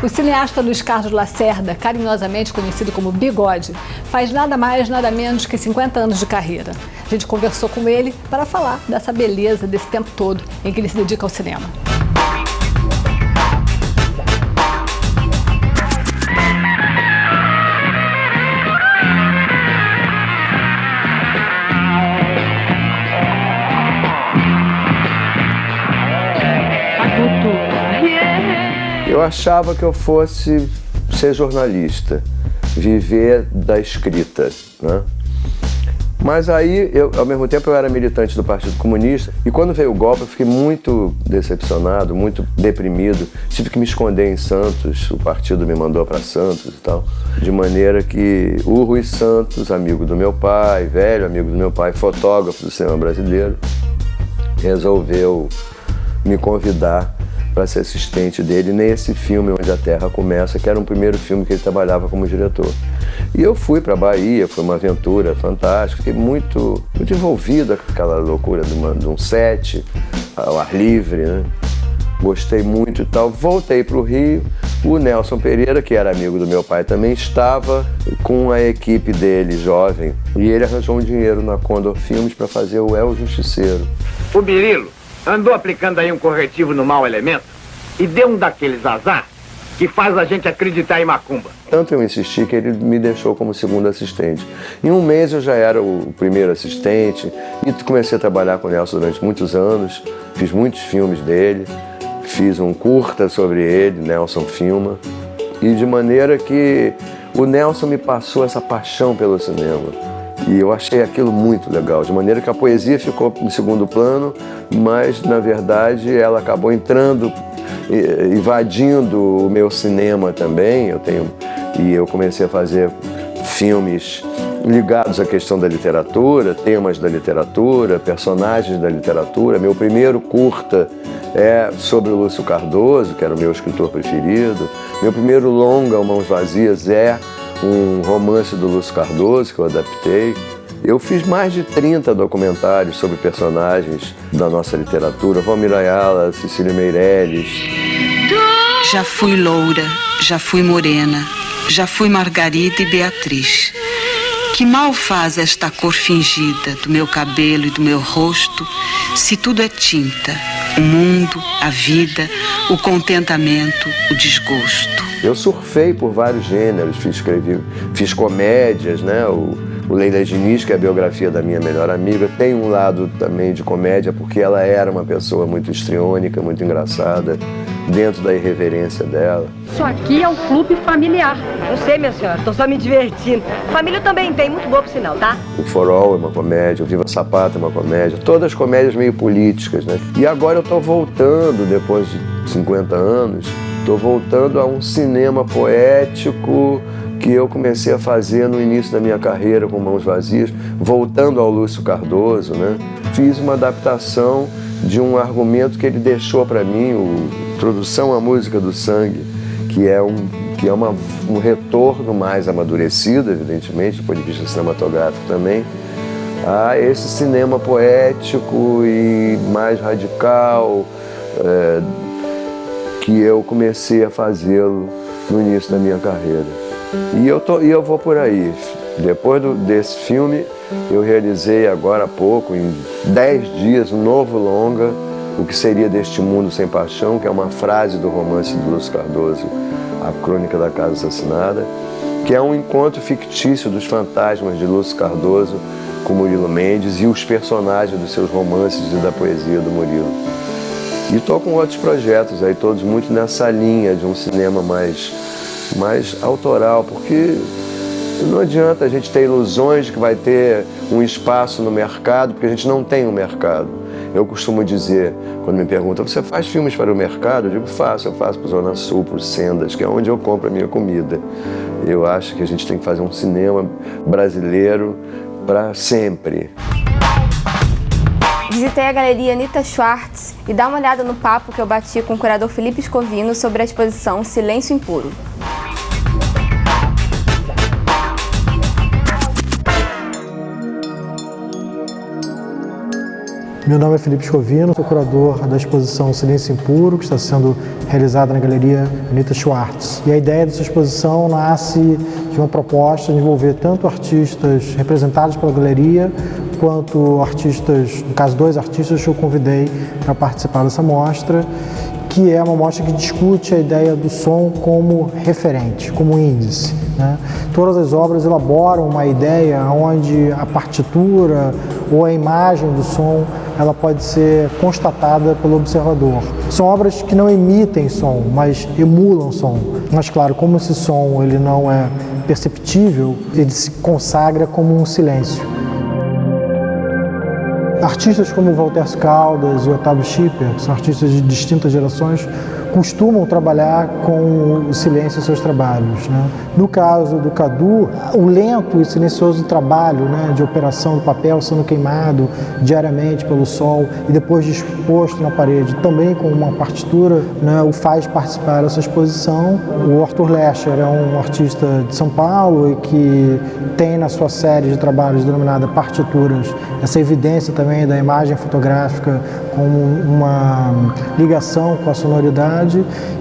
O cineasta Luiz Carlos Lacerda, carinhosamente conhecido como Bigode, faz nada mais, nada menos que 50 anos de carreira. A gente conversou com ele para falar dessa beleza desse tempo todo em que ele se dedica ao cinema. Eu achava que eu fosse ser jornalista, viver da escrita, né? Mas aí, ao mesmo tempo, eu era militante do Partido Comunista e quando veio o golpe eu fiquei muito decepcionado, muito deprimido. Tive que me esconder em Santos, o partido me mandou para Santos e tal. De maneira que o Rui Santos, amigo do meu pai, velho amigo do meu pai, fotógrafo do cinema brasileiro, resolveu me convidar para ser assistente dele nesse filme Onde a Terra Começa, que era o primeiro filme que ele trabalhava como diretor. E eu fui para a Bahia, foi uma aventura fantástica, fiquei muito envolvido com aquela loucura de um set, ao ar livre, né? Gostei muito e tal. Voltei para o Rio, o Nelson Pereira, que era amigo do meu pai também, estava com a equipe dele, jovem, e ele arranjou um dinheiro na Condor Filmes para fazer o El Justiceiro. O Birilo andou aplicando aí um corretivo no mau elemento e deu um daqueles azar que faz a gente acreditar em macumba. Tanto eu insisti que ele me deixou como segundo assistente. Em um mês eu já era o primeiro assistente e comecei a trabalhar com o Nelson durante muitos anos. Fiz muitos filmes dele, fiz um curta sobre ele, Nelson Filma. E de maneira que o Nelson me passou essa paixão pelo cinema. E eu achei aquilo muito legal, de maneira que a poesia ficou em segundo plano, mas, na verdade, ela acabou entrando, invadindo o meu cinema também. E eu comecei a fazer filmes ligados à questão da literatura, temas da literatura, personagens da literatura. Meu primeiro curta é sobre o Lúcio Cardoso, que era o meu escritor preferido. Meu primeiro longa, O Mãos Vazias, é um romance do Lúcio Cardoso, que eu adaptei. Eu fiz mais de 30 documentários sobre personagens da nossa literatura, Valmir Ayala, Cecília Meirelles. Já fui loura, já fui morena, já fui Margarida e Beatriz. Que mal faz esta cor fingida do meu cabelo e do meu rosto, se tudo é tinta, o mundo, a vida, o contentamento, o desgosto. Eu surfei por vários gêneros, fiz comédias, né? O Leila Diniz, que é a biografia da minha melhor amiga, tem um lado também de comédia, porque ela era uma pessoa muito histriônica, muito engraçada, dentro da irreverência dela. Isso aqui é um clube familiar. Eu sei, minha senhora, tô só me divertindo. Família também tem, muito boa por sinal, tá? O Forol é uma comédia, o Viva Sapata é uma comédia, todas comédias meio políticas, né? E agora eu tô voltando, depois de 50 anos, tô voltando a um cinema poético que eu comecei a fazer no início da minha carreira com Mãos Vazias, voltando ao Lúcio Cardoso, né? Fiz uma adaptação de um argumento que ele deixou para mim, Introdução à Música do Sangue, que é um retorno mais amadurecido, evidentemente, do ponto de vista cinematográfico também, a esse cinema poético e mais radical, que eu comecei a fazê-lo no início da minha carreira. E eu vou por aí. Depois desse filme, eu realizei agora há pouco, em 10 dias, um novo longa, O que Seria Deste Mundo Sem Paixão, que é uma frase do romance do Lúcio Cardoso, A Crônica da Casa Assassinada, que é um encontro fictício dos fantasmas de Lúcio Cardoso com Murilo Mendes e os personagens dos seus romances e da poesia do Murilo. E estou com outros projetos aí, todos muito nessa linha de um cinema mais autoral, porque não adianta a gente ter ilusões de que vai ter um espaço no mercado, porque a gente não tem um mercado. Eu costumo dizer, quando me perguntam, você faz filmes para o mercado? Eu digo, eu faço para o Zona Sul, para o Sendas, que é onde eu compro a minha comida. Eu acho que a gente tem que fazer um cinema brasileiro para sempre. Visitei a Galeria Anita Schwartz e dá uma olhada no papo que eu bati com o curador Felipe Scovino sobre a exposição Silêncio Impuro. Meu nome é Felipe Scovino, sou curador da exposição Silêncio Impuro, que está sendo realizada na Galeria Anita Schwartz. E a ideia dessa exposição nasce de uma proposta de envolver tanto artistas representados pela galeria, quanto artistas, no caso 2 artistas que eu convidei para participar dessa mostra, que é uma mostra que discute a ideia do som como referente, como índice, né? Todas as obras elaboram uma ideia onde a partitura ou a imagem do som ela pode ser constatada pelo observador. São obras que não emitem som, mas emulam som. Mas claro, como esse som ele não é perceptível, ele se consagra como um silêncio. Artistas como Walter Caldas e Otávio Schipper, que são artistas de distintas gerações, costumam trabalhar com o silêncio em seus trabalhos, né? No caso do Cadu, o lento e silencioso trabalho, né, de operação do papel sendo queimado diariamente pelo sol e depois disposto na parede, também com uma partitura, né, o faz participar dessa exposição. O Arthur Lescher é um artista de São Paulo e que tem na sua série de trabalhos denominada Partituras essa evidência também da imagem fotográfica com uma ligação com a sonoridade.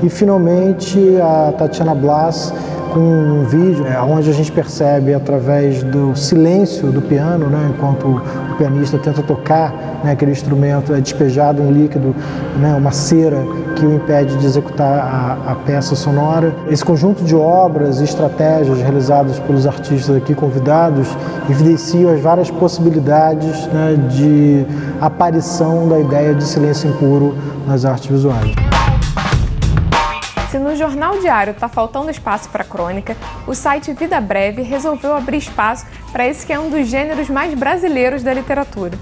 E finalmente a Tatiana Blas com um vídeo onde a gente percebe através do silêncio do piano, né, enquanto o pianista tenta tocar, né, aquele instrumento, é despejado um líquido, né, uma cera que o impede de executar a peça sonora. Esse conjunto de obras e estratégias realizadas pelos artistas aqui convidados evidenciam as várias possibilidades, né, de aparição da ideia de silêncio impuro nas artes visuais. Se no Jornal Diário está faltando espaço para crônica, o site Vida Breve resolveu abrir espaço para esse que é um dos gêneros mais brasileiros da literatura.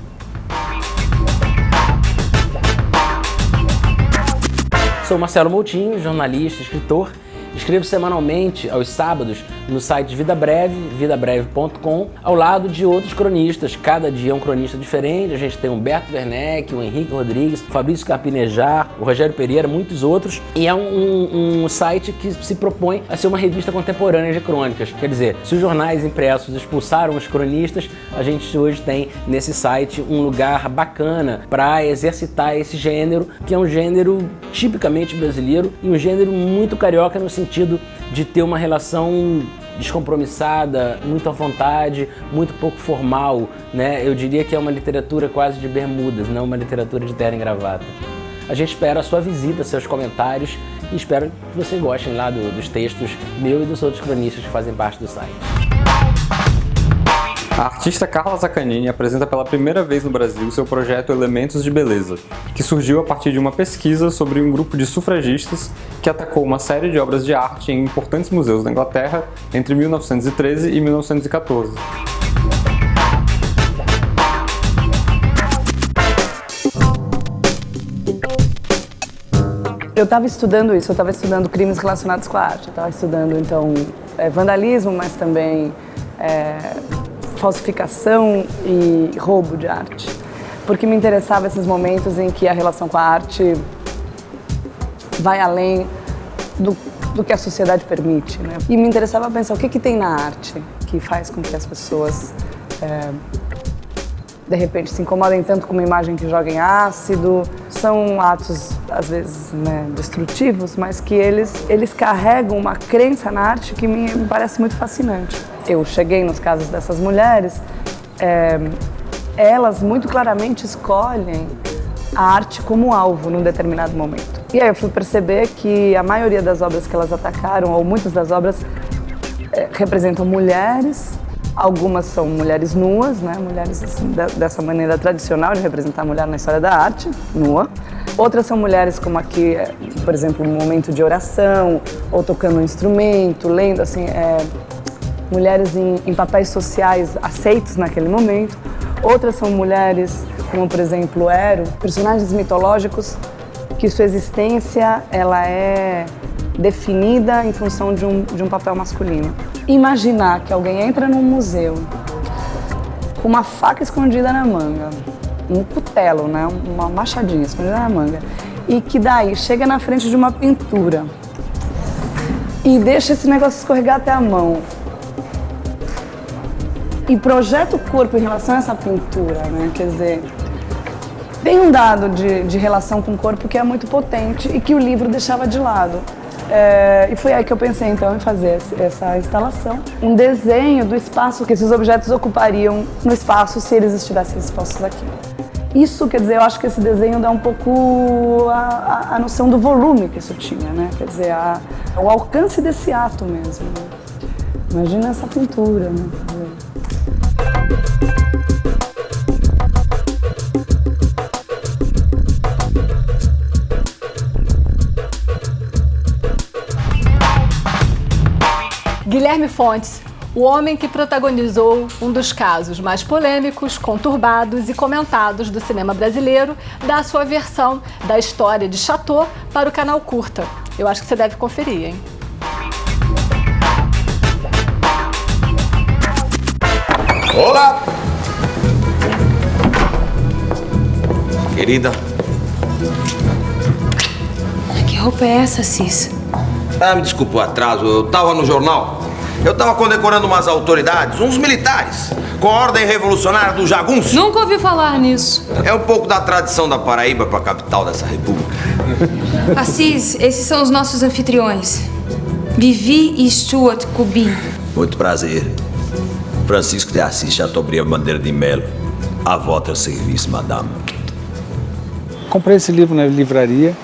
Sou Marcelo Moutinho, jornalista, escritor. Escrevo semanalmente, aos sábados, no site Vida Breve, vidabreve.com, ao lado de outros cronistas. Cada dia é um cronista diferente. A gente tem o Humberto Werneck, o Henrique Rodrigues, o Fabrício Carpinejar, o Rogério Pereira, muitos outros. E é um site que se propõe a ser uma revista contemporânea de crônicas. Quer dizer, se os jornais impressos expulsaram os cronistas, a gente hoje tem nesse site um lugar bacana para exercitar esse gênero, que é um gênero tipicamente brasileiro e um gênero muito carioca no sentido de ter uma relação descompromissada, muito à vontade, muito pouco formal, né? Eu diria que é uma literatura quase de bermudas, não uma literatura de terno e gravata. A gente espera a sua visita, seus comentários e espero que vocês gostem lá dos textos meu e dos outros cronistas que fazem parte do site. A artista Carla Zaccanini apresenta pela primeira vez no Brasil seu projeto Elementos de Beleza, que surgiu a partir de uma pesquisa sobre um grupo de sufragistas que atacou uma série de obras de arte em importantes museus da Inglaterra entre 1913 e 1914. Eu estava estudando isso, eu estava estudando crimes relacionados com a arte, eu estava estudando então vandalismo, mas também falsificação e roubo de arte, porque me interessava esses momentos em que a relação com a arte vai além do que a sociedade permite, né? E me interessava pensar o que tem na arte que faz com que as pessoas de repente se incomodem tanto com uma imagem que joga em ácido. São atos, às vezes, né, destrutivos, mas que eles carregam uma crença na arte que me parece muito fascinante. Eu cheguei nos casos dessas mulheres, elas muito claramente escolhem a arte como alvo num determinado momento. E aí eu fui perceber que a maioria das obras que elas atacaram, ou muitas das obras, representam mulheres. Algumas são mulheres nuas, né? Mulheres assim, dessa maneira tradicional de representar a mulher na história da arte, nua. Outras são mulheres como aqui, por exemplo, um momento de oração, ou tocando um instrumento, lendo, assim, mulheres em papéis sociais aceitos naquele momento. Outras são mulheres como, por exemplo, Ero, personagens mitológicos que sua existência ela é definida em função de um papel masculino. Imaginar que alguém entra num museu com uma faca escondida na manga, um cutelo, né, uma machadinha escondida na manga, e que daí chega na frente de uma pintura e deixa esse negócio escorregar até a mão e projeta o corpo em relação a essa pintura, né, quer dizer, Tem um dado de relação com o corpo que é muito potente e que o livro deixava de lado. E foi aí que eu pensei, então, em fazer essa instalação. Um desenho do espaço que esses objetos ocupariam no espaço se eles estivessem expostos aqui. Isso, quer dizer, eu acho que esse desenho dá um pouco a noção do volume que isso tinha, né? Quer dizer, o alcance desse ato mesmo. Né? Imagina essa pintura, né? Guilherme Fontes, o homem que protagonizou um dos casos mais polêmicos, conturbados e comentados do cinema brasileiro, dá a sua versão da história de Chateau para o Canal Curta. Eu acho que você deve conferir, hein? Olá! Querida. Que roupa é essa, Cis? Me desculpa o atraso, eu tava no jornal. Eu tava condecorando umas autoridades, uns militares, com a ordem revolucionária do jagunço. Nunca ouvi falar nisso. É um pouco da tradição da Paraíba pra capital dessa república. Assis, esses são os nossos anfitriões. Vivi e Stuart Cubin. Muito prazer. Francisco de Assis Chateaubriand Bandeira de Melo. A vossa serviço, madame. Comprei esse livro na livraria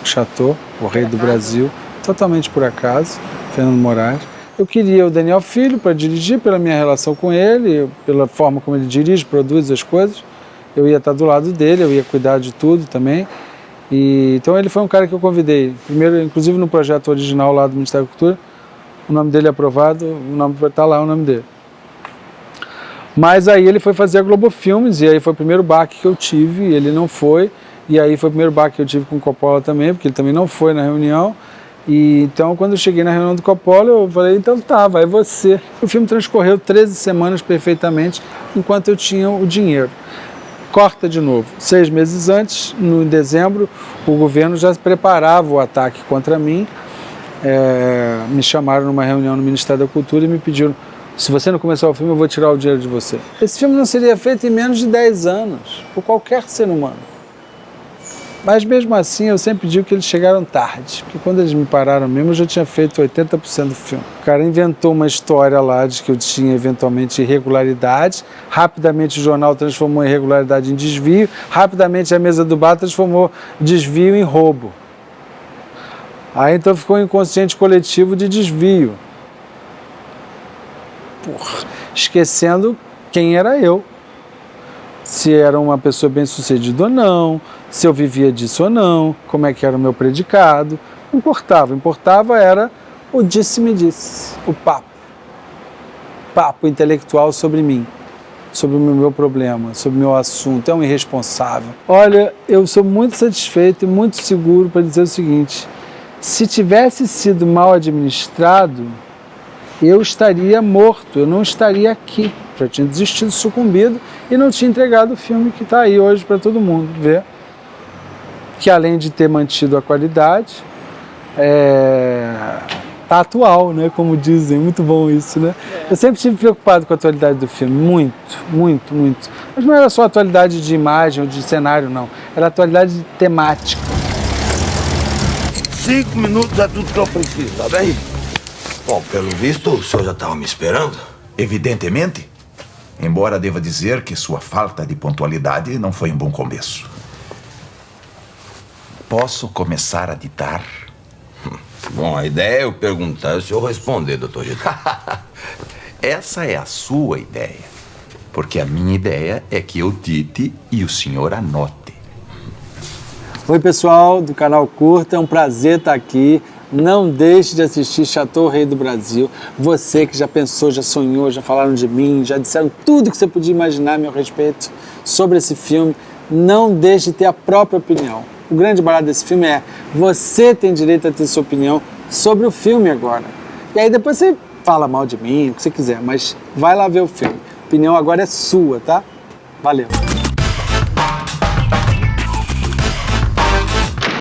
Chateau, O Rei do Brasil, totalmente por acaso, Fernando Moraes. Eu queria o Daniel Filho para dirigir, pela minha relação com ele, pela forma como ele dirige, produz as coisas. Eu ia estar do lado dele, eu ia cuidar de tudo também. Então ele foi um cara que eu convidei. Primeiro, inclusive no projeto original lá do Ministério da Cultura, o nome dele é aprovado, o nome está lá, o nome dele. Mas aí ele foi fazer a Globo Filmes, e aí foi o primeiro baque que eu tive, ele não foi. E aí foi o primeiro baque que eu tive com o Coppola também, porque ele também não foi na reunião. E então, quando eu cheguei na reunião do Coppola, eu falei, então tá, vai você. O filme transcorreu 13 semanas perfeitamente, enquanto eu tinha o dinheiro. Corta de novo. 6 meses antes, em dezembro, o governo já preparava o ataque contra mim. Me chamaram numa reunião no Ministério da Cultura e me pediram, se você não começar o filme, eu vou tirar o dinheiro de você. Esse filme não seria feito em menos de 10 anos, por qualquer ser humano. Mas mesmo assim, eu sempre digo que eles chegaram tarde, porque quando eles me pararam mesmo, eu já tinha feito 80% do filme. O cara inventou uma história lá de que eu tinha eventualmente irregularidades, rapidamente o jornal transformou irregularidade em desvio, rapidamente a mesa do bar transformou desvio em roubo. Aí então ficou um inconsciente coletivo de desvio. Esquecendo quem era eu. Se era uma pessoa bem-sucedida ou não, se eu vivia disso ou não, como é que era o meu predicado. Não importava. Importava era o disse-me-disse, o papo. Papo intelectual sobre mim, sobre o meu problema, sobre o meu assunto. É um irresponsável. Olha, eu sou muito satisfeito e muito seguro para dizer o seguinte, se tivesse sido mal administrado, eu estaria morto, eu não estaria aqui. Já tinha desistido, sucumbido e não tinha entregado o filme que está aí hoje para todo mundo ver. Que além de ter mantido a qualidade, tá atual, né? Como dizem, muito bom isso, né? Eu sempre estive preocupado com a atualidade do filme, muito, muito, muito. Mas não era só a atualidade de imagem ou de cenário, não. Era a atualidade temática. 5 minutos é tudo que eu preciso, tá bem? Bom, pelo visto, o senhor já estava me esperando. Evidentemente. Embora deva dizer que sua falta de pontualidade não foi um bom começo. Posso começar a ditar? Bom, a ideia é eu perguntar e o senhor responder, doutor Gito. Essa é a sua ideia. Porque a minha ideia é que eu dite e o senhor anote. Oi, pessoal do Canal Curta, é um prazer estar aqui. Não deixe de assistir Chateau, Rei do Brasil. Você que já pensou, já sonhou, já falaram de mim, já disseram tudo que você podia imaginar a meu respeito sobre esse filme. Não deixe de ter a própria opinião. O grande barato desse filme é você tem direito a ter sua opinião sobre o filme agora. E aí depois você fala mal de mim, o que você quiser, mas vai lá ver o filme. A opinião agora é sua, tá? Valeu.